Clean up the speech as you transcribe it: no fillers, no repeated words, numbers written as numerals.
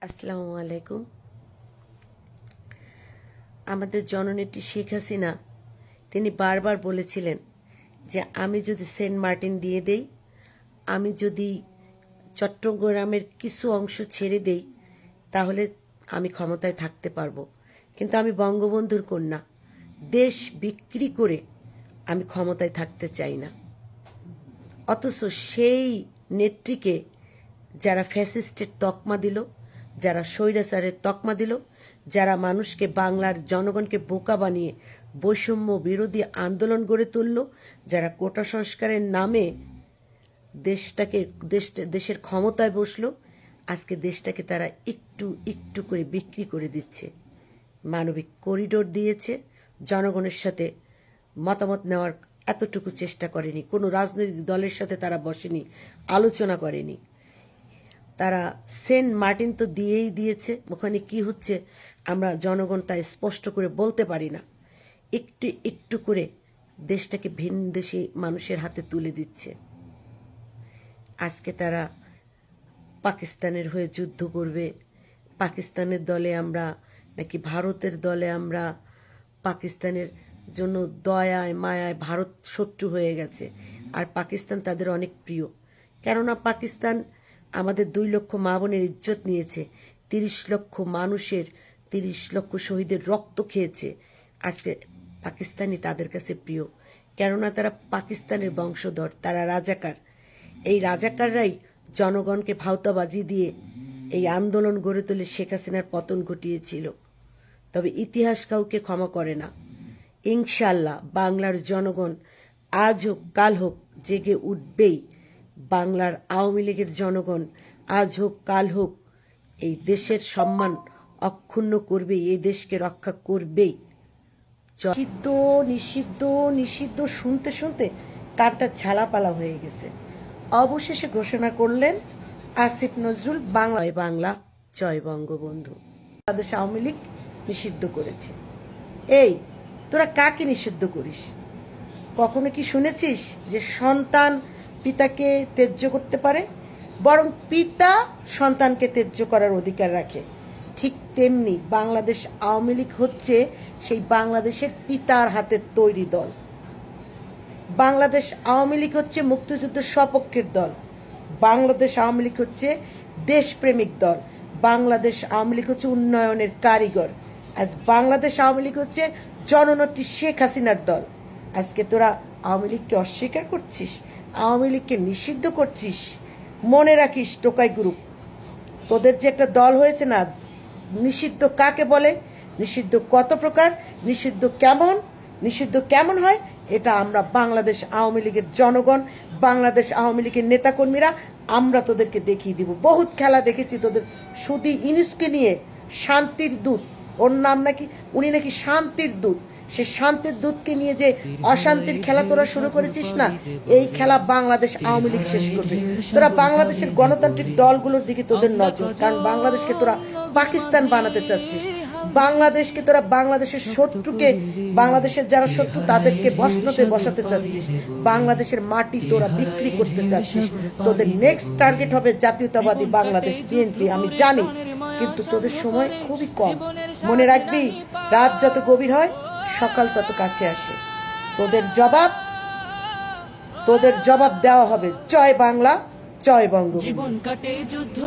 আসসালামু আলাইকুম। আমাদের জননেত্রী শেখ হাসিনা তিনি বারবার বলেছিলেন যে আমি যদি সেন্ট মার্টিন দিয়ে দেই, আমি যদি চট্টগ্রামের কিছু অংশ ছেড়ে দেই, তাহলে আমি ক্ষমতায় থাকতে পারবো। কিন্তু আমি বঙ্গবন্ধুর কন্যা, দেশ বিক্রি করে আমি ক্ষমতায় থাকতে চাই না। অথচ সেই নেত্রীকে যারা ফ্যাসিস্টের তকমা দিল, যারা স্বৈরাচারের তকমা দিল, যারা মানুষকে, বাংলার জনগণকে বোকা বানিয়ে বৈষম্য বিরোধী আন্দোলন গড়ে তুলল, যারা কোটা সংস্কারের নামে দেশের ক্ষমতায় বসলো, আজকে দেশটাকে তারা একটু একটু করে বিক্রি করে দিচ্ছে। মানবিক করিডোর দিয়েছে, জনগণের সাথে মতামত নেওয়ার এতটুকু চেষ্টা করেনি, কোনো রাজনৈতিক দলের সাথে তারা বসেনি, আলোচনা করেনি। তারা সেন্ট মার্টিন তো দিয়েই দিয়েছে, ওখানে কি হচ্ছে আমরা জনগণ তা স্পষ্ট করে বলতে পারি না। একটু একটু করে দেশটাকে ভিনদেশী মানুষের হাতে তুলে দিচ্ছে। আজকে তারা পাকিস্তানের হয়ে যুদ্ধ করবে, পাকিস্তানের দলে আমরা নাকি ভারতের দলে আমরা, পাকিস্তানের জন্য দয়ায় মায়ায় ভারত শত্রু হয়ে গেছে, আর পাকিস্তান তাদের অনেক প্রিয়। কেননা পাকিস্তান আমাদের 2 লক্ষ মা বোনের ইজ্জত নিয়েছে, 30 লক্ষ মানুষের, 30 লক্ষ শহীদের রক্ত খেয়েছে। আজকে পাকিস্তানি তাদের কাছে প্রিয়, কেননা তারা পাকিস্তানের বংশধর, তারা রাজাকার। এই রাজাকাররাই জনগণকে ভাওতাবাজি দিয়ে এই আন্দোলন গড়ে তুলে শেখ হাসিনার পতন ঘটিয়েছিল। তবে ইতিহাস কাউকে ক্ষমা করে না। ইনশাল্লাহ বাংলার জনগণ আজ হোক কাল হোক জেগে উঠবেই। বাংলার আওয়ামী লীগের জনগণ আজ হোক কাল হোক এই দেশের সম্মান অক্ষুণ্ণ করবেই, এই দেশকে রক্ষা করবেই। নিষিদ্ধ নিষিদ্ধ নিষিদ্ধ শুনতে শুনতে কানটা ঝালাপালা হয়ে গেছে। অবশেষে ঘোষণা করলেন আসিফ নজরুল, বাংলায় বাংলা, জয় বঙ্গবন্ধু। বাংলাদেশ আওয়ামী লীগ নিষিদ্ধ করেছে। এই তোরা কাকে নিষিদ্ধ করিস? কখনো কি শুনেছিস যে সন্তান পিতাকে ত্যায্য করতে পারে? বরং পিতা সন্তানকে ত্যায্য করার অধিকার রাখে। ঠিক তেমনি বাংলাদেশ আওয়ামী লীগ হচ্ছে সেই বাংলাদেশের পিতার হাতের তৈরি দল। বাংলাদেশ আওয়ামী লীগ হচ্ছে মুক্তিযুদ্ধের সপক্ষের দল। বাংলাদেশ আওয়ামী লীগ হচ্ছে দেশপ্রেমিক দল। বাংলাদেশ আওয়ামী লীগ হচ্ছে উন্নয়নের কারিগর। আজ বাংলাদেশ আওয়ামী লীগ হচ্ছে জননেত্রী শেখ হাসিনার দল। আজকে তোরা আওয়ামী লীগকে অস্বীকার করছিস, আওয়ামী লীগকে নিষিদ্ধ করছিস। মনে রাখিস টোকাই গ্রুপ, তোদের যে একটা দল হয়েছে না, নিষিদ্ধ কাকে বলে, নিষিদ্ধ কত প্রকার, নিষিদ্ধ কেমন হয়, এটা আমরা বাংলাদেশ আওয়ামী লীগের জনগণ, বাংলাদেশ আওয়ামী লীগের নেতাকর্মীরা আমরা তোদেরকে দেখিয়ে দিব। বহুত খেলা দেখেছি তোদের। সুদি ইনুসকে নিয়ে শান্তির দূত, ওর নাম নাকি, উনি নাকি শান্তির দূত। সে শান্তির দূতকে নিয়ে যে অশান্তির খেলা তোরা শুরু করেছিস না, এই খেলা বাংলাদেশ আওয়ামী লীগ শেষ করবে। তোরা বাংলাদেশের গণতান্ত্রিক দলগুলোর দিকে তোদের নজর, কারণ বাংলাদেশকে তোরা পাকিস্তান বানাতে চাচ্ছিস। বাংলাদেশকে তোরা বাংলাদেশের শত্রুকে, বাংলাদেশের যারা শত্রু তাদেরকে বসনতে বসাতে চাচ্ছিস। বাংলাদেশের মাটি তোরা বিক্রি করতে চাচ্ছিস। তোদের নেক্সট টার্গেট হবে জাতীয়তাবাদী বাংলাদেশ, বিএনপি, আমি জানি। কিন্তু তোদের সময় খুবই কম। মনে রাখবি, রাত যত গভীর হয় সকাল তত কাছে আসে। তোদের জবাব দেওয়া হবে। জয় বাংলা, জয় বঙ্গবন্ধু।